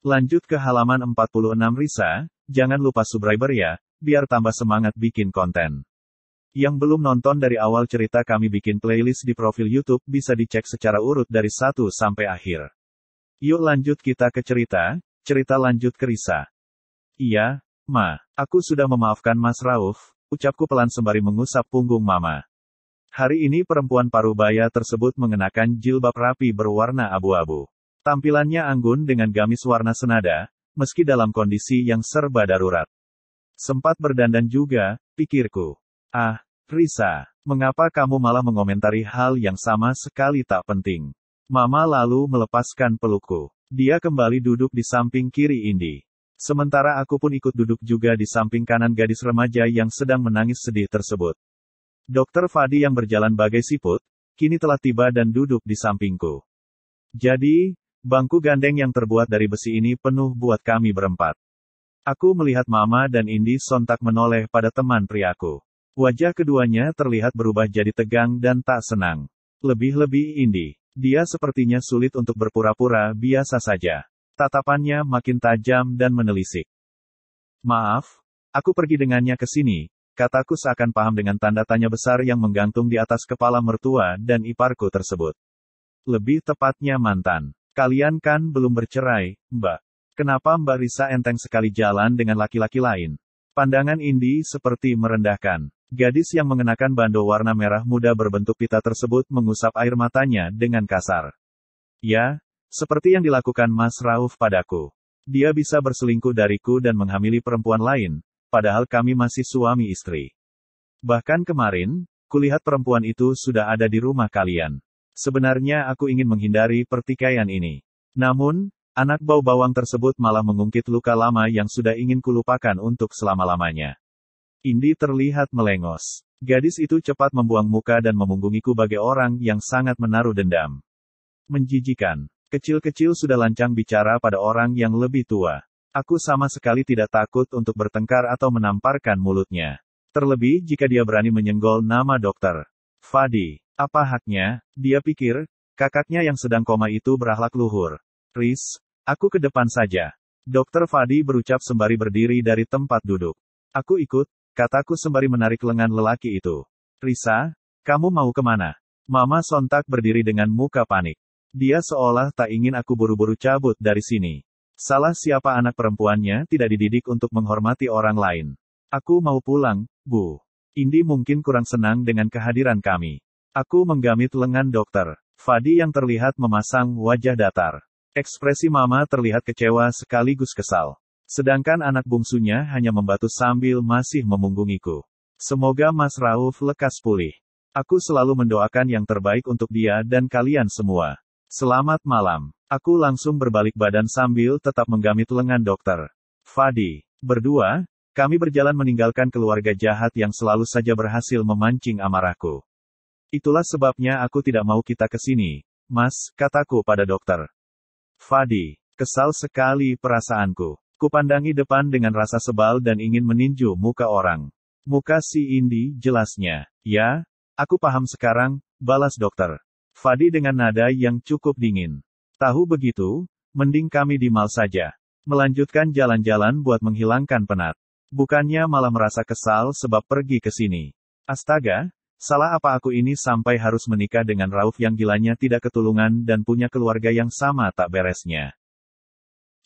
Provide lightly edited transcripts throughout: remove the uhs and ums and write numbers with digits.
Lanjut ke halaman 46 Risa, jangan lupa subscriber ya, biar tambah semangat bikin konten. Yang belum nonton dari awal cerita kami bikin playlist di profil YouTube bisa dicek secara urut dari 1 sampai akhir. Yuk lanjut kita ke cerita lanjut ke Risa. Iya, Ma, aku sudah memaafkan Mas Rauf, ucapku pelan sembari mengusap punggung Mama. Hari ini perempuan parubaya tersebut mengenakan jilbab rapi berwarna abu-abu. Tampilannya anggun dengan gamis warna senada, meski dalam kondisi yang serba darurat. Sempat berdandan juga, pikirku. Ah, Risa, mengapa kamu malah mengomentari hal yang sama sekali tak penting? Mama lalu melepaskan pelukku. Dia kembali duduk di samping kiri Indi. Sementara aku pun ikut duduk juga di samping kanan gadis remaja yang sedang menangis sedih tersebut. Dokter Fadi yang berjalan bagai siput, kini telah tiba dan duduk di sampingku. Jadi, bangku gandeng yang terbuat dari besi ini penuh buat kami berempat. Aku melihat Mama dan Indi sontak menoleh pada teman priaku. Wajah keduanya terlihat berubah jadi tegang dan tak senang. Lebih-lebih Indi. Dia sepertinya sulit untuk berpura-pura biasa saja. Tatapannya makin tajam dan menelisik. Maaf, aku pergi dengannya ke sini, kataku seakan paham dengan tanda tanya besar yang menggantung di atas kepala mertua dan iparku tersebut. Lebih tepatnya mantan. Kalian kan belum bercerai, Mbak. Kenapa Mbak Risa enteng sekali jalan dengan laki-laki lain? Pandangan Indi seperti merendahkan. Gadis yang mengenakan bando warna merah muda berbentuk pita tersebut mengusap air matanya dengan kasar. Ya, seperti yang dilakukan Mas Rauf padaku. Dia bisa berselingkuh dariku dan menghamili perempuan lain, padahal kami masih suami istri. Bahkan kemarin, kulihat perempuan itu sudah ada di rumah kalian. Sebenarnya aku ingin menghindari pertikaian ini. Namun, anak bau bawang tersebut malah mengungkit luka lama yang sudah ingin kulupakan untuk selama-lamanya. Indi terlihat melengos. Gadis itu cepat membuang muka dan memunggungiku bagai orang yang sangat menaruh dendam. Menjijikan. Kecil-kecil sudah lancang bicara pada orang yang lebih tua. Aku sama sekali tidak takut untuk bertengkar atau menamparkan mulutnya. Terlebih jika dia berani menyenggol nama dokter Fadi. Apa haknya, dia pikir, kakaknya yang sedang koma itu berakhlak luhur. Riz, aku ke depan saja. Dokter Fadi berucap sembari berdiri dari tempat duduk. Aku ikut, kataku sembari menarik lengan lelaki itu. Risa, kamu mau kemana? Mama sontak berdiri dengan muka panik. Dia seolah tak ingin aku buru-buru cabut dari sini. Salah siapa anak perempuannya tidak dididik untuk menghormati orang lain. Aku mau pulang, Bu. Indi mungkin kurang senang dengan kehadiran kami. Aku menggamit lengan dokter Fadi yang terlihat memasang wajah datar. Ekspresi Mama terlihat kecewa sekaligus kesal. Sedangkan anak bungsunya hanya membatu sambil masih memunggungiku. Semoga Mas Rauf lekas pulih. Aku selalu mendoakan yang terbaik untuk dia dan kalian semua. Selamat malam. Aku langsung berbalik badan sambil tetap menggamit lengan dokter Fadi. Berdua, kami berjalan meninggalkan keluarga jahat yang selalu saja berhasil memancing amarahku. Itulah sebabnya aku tidak mau kita ke sini, Mas, kataku pada dokter Fadi. Kesal sekali perasaanku. Kupandangi depan dengan rasa sebal dan ingin meninju muka orang. Muka si Indi, jelasnya. Ya, aku paham sekarang, balas dokter Fadi dengan nada yang cukup dingin. Tahu begitu, mending kami di mal saja. Melanjutkan jalan-jalan buat menghilangkan penat. Bukannya malah merasa kesal sebab pergi ke sini. Astaga, salah apa aku ini sampai harus menikah dengan Rauf yang gilanya tidak ketulungan dan punya keluarga yang sama tak beresnya.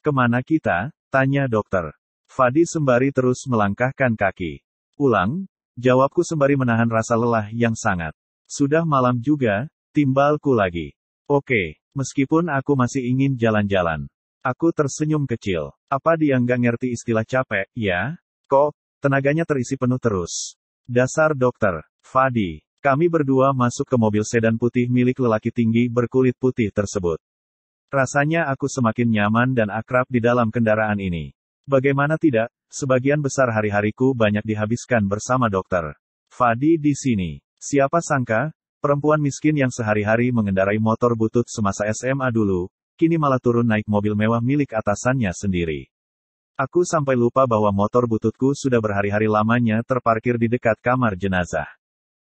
Kemana kita? Tanya dokter Fadi sembari terus melangkahkan kaki. Ulang, jawabku sembari menahan rasa lelah yang sangat. Sudah malam juga, timbalku lagi. Oke, meskipun aku masih ingin jalan-jalan. Aku tersenyum kecil. Apa dia nggak ngerti istilah capek, ya? Kok, tenaganya terisi penuh terus. Dasar dokter Fadi. Kami berdua masuk ke mobil sedan putih milik lelaki tinggi berkulit putih tersebut. Rasanya aku semakin nyaman dan akrab di dalam kendaraan ini. Bagaimana tidak, sebagian besar hari-hariku banyak dihabiskan bersama dokter Fadi di sini. Siapa sangka, perempuan miskin yang sehari-hari mengendarai motor butut semasa SMA dulu, kini malah turun naik mobil mewah milik atasannya sendiri. Aku sampai lupa bahwa motor bututku sudah berhari-hari lamanya terparkir di dekat kamar jenazah.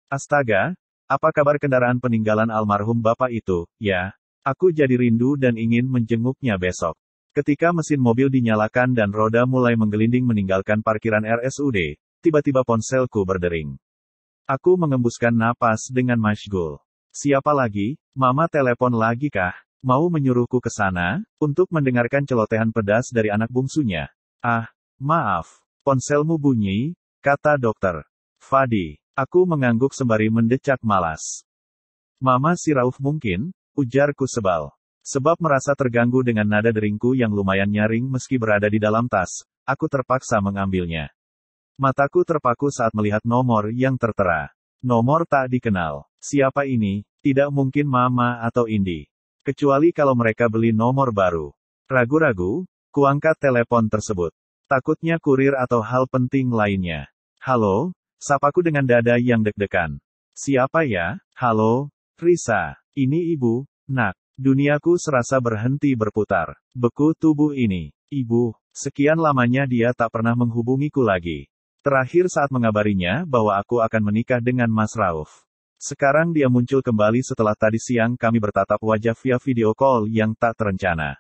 Astaga, apa kabar kendaraan peninggalan almarhum bapak itu, ya? Aku jadi rindu dan ingin menjenguknya besok. Ketika mesin mobil dinyalakan dan roda mulai menggelinding meninggalkan parkiran RSUD, tiba-tiba ponselku berdering. Aku mengembuskan napas dengan masyghul. Siapa lagi? Mama telepon lagi kah? Mau menyuruhku ke sana, untuk mendengarkan celotehan pedas dari anak bungsunya. Ah, maaf. Ponselmu bunyi, kata dokter Fadi. Aku mengangguk sembari mendecak malas. Mama si Rauf mungkin, ujarku sebal. Sebab merasa terganggu dengan nada deringku yang lumayan nyaring meski berada di dalam tas, aku terpaksa mengambilnya. Mataku terpaku saat melihat nomor yang tertera. Nomor tak dikenal. Siapa ini? Tidak mungkin Mama atau Indi. Kecuali kalau mereka beli nomor baru. Ragu-ragu, kuangkat telepon tersebut. Takutnya kurir atau hal penting lainnya. Halo, sapaku dengan dada yang deg-degan. Siapa ya? Halo, Risa. Ini ibu, nak. Duniaku serasa berhenti berputar. Beku tubuh ini. Ibu, sekian lamanya dia tak pernah menghubungiku lagi. Terakhir saat mengabarinya bahwa aku akan menikah dengan Mas Rauf. Sekarang dia muncul kembali setelah tadi siang kami bertatap wajah via video call yang tak terencana.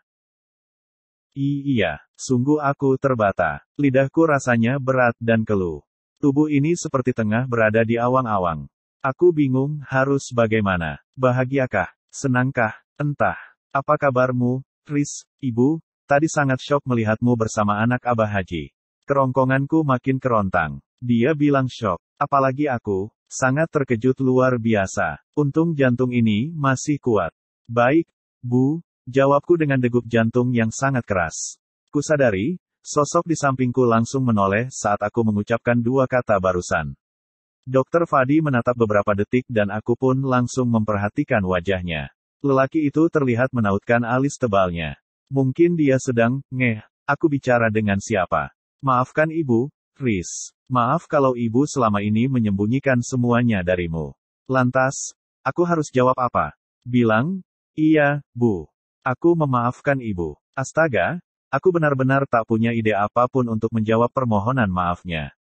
Iya, sungguh aku terbata. Lidahku rasanya berat dan keluh. Tubuh ini seperti tengah berada di awang-awang. Aku bingung harus bagaimana. Bahagiakah? Senangkah? Entah. Apa kabarmu, Riz? Ibu, tadi sangat syok melihatmu bersama anak Abah Haji. Kerongkonganku makin kerontang. Dia bilang syok. Apalagi aku, sangat terkejut luar biasa. Untung jantung ini masih kuat. Baik, Bu, jawabku dengan degup jantung yang sangat keras. Kusadari, sosok di sampingku langsung menoleh saat aku mengucapkan dua kata barusan. Dokter Fadi menatap beberapa detik dan aku pun langsung memperhatikan wajahnya. Lelaki itu terlihat menautkan alis tebalnya. Mungkin dia sedang, aku bicara dengan siapa? Maafkan ibu, Riz. Maaf kalau ibu selama ini menyembunyikan semuanya darimu. Lantas, aku harus jawab apa? Bilang, iya, Bu. Aku memaafkan ibu. Astaga, aku benar-benar tak punya ide apapun untuk menjawab permohonan maafnya.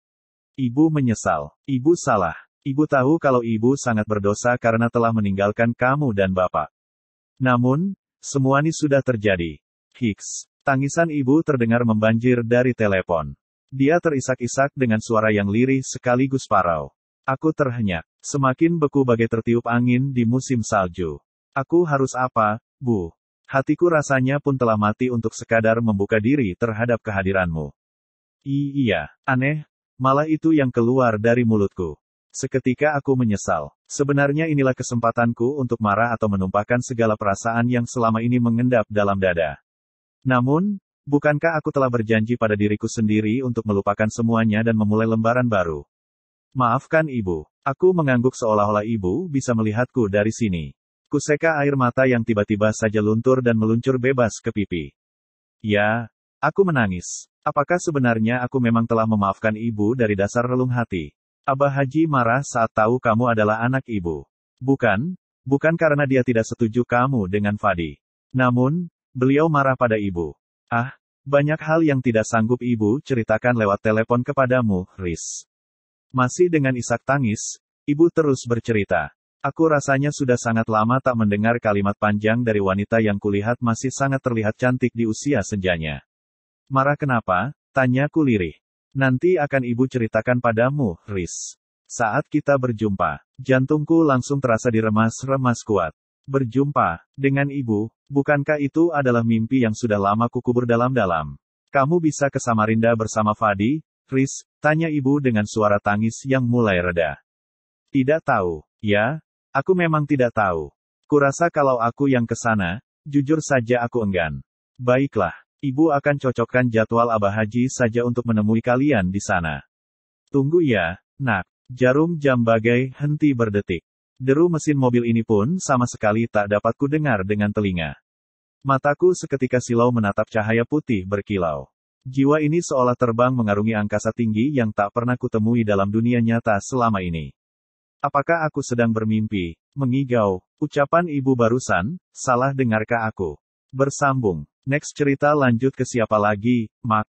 Ibu menyesal. Ibu salah. Ibu tahu kalau ibu sangat berdosa karena telah meninggalkan kamu dan bapak. Namun, semua ini sudah terjadi. Hiks. Tangisan ibu terdengar membanjir dari telepon. Dia terisak-isak dengan suara yang lirih sekaligus parau. Aku terhenyak. Semakin beku bagai tertiup angin di musim salju. Aku harus apa, Bu? Hatiku rasanya pun telah mati untuk sekadar membuka diri terhadap kehadiranmu. Iya, aneh. Malah itu yang keluar dari mulutku. Seketika aku menyesal. Sebenarnya inilah kesempatanku untuk marah atau menumpahkan segala perasaan yang selama ini mengendap dalam dada. Namun, bukankah aku telah berjanji pada diriku sendiri untuk melupakan semuanya dan memulai lembaran baru? Maafkan ibu. Aku mengangguk seolah-olah ibu bisa melihatku dari sini. Kuseka air mata yang tiba-tiba saja luntur dan meluncur bebas ke pipi. Ya, aku menangis. Apakah sebenarnya aku memang telah memaafkan ibu dari dasar relung hati? Abah Haji marah saat tahu kamu adalah anak ibu. Bukan karena dia tidak setuju kamu dengan Fadi. Namun, beliau marah pada ibu. Banyak hal yang tidak sanggup ibu ceritakan lewat telepon kepadamu, Riz. Masih dengan isak tangis, ibu terus bercerita. Aku rasanya sudah sangat lama tak mendengar kalimat panjang dari wanita yang kulihat masih sangat terlihat cantik di usia senjanya. Marah kenapa? Tanyaku lirih. Nanti akan ibu ceritakan padamu, Riz. Saat kita berjumpa, jantungku langsung terasa diremas-remas kuat. Berjumpa dengan ibu, bukankah itu adalah mimpi yang sudah lama kukubur dalam-dalam? Kamu bisa ke Samarinda bersama Fadi, Riz? Tanya ibu dengan suara tangis yang mulai reda. Tidak tahu, ya? Aku memang tidak tahu. Kurasa kalau aku yang ke sana, jujur saja aku enggan. Baiklah. Ibu akan cocokkan jadwal Abah Haji saja untuk menemui kalian di sana. Tunggu ya, nak. Jarum jam bagai henti berdetik. Deru mesin mobil ini pun sama sekali tak dapat kudengar dengan telinga. Mataku seketika silau menatap cahaya putih berkilau. Jiwa ini seolah terbang mengarungi angkasa tinggi yang tak pernah kutemui dalam dunia nyata selama ini. Apakah aku sedang bermimpi? Mengigau. Ucapan ibu barusan, salah dengarkah aku? Bersambung. Next cerita lanjut ke siapa lagi, Mak?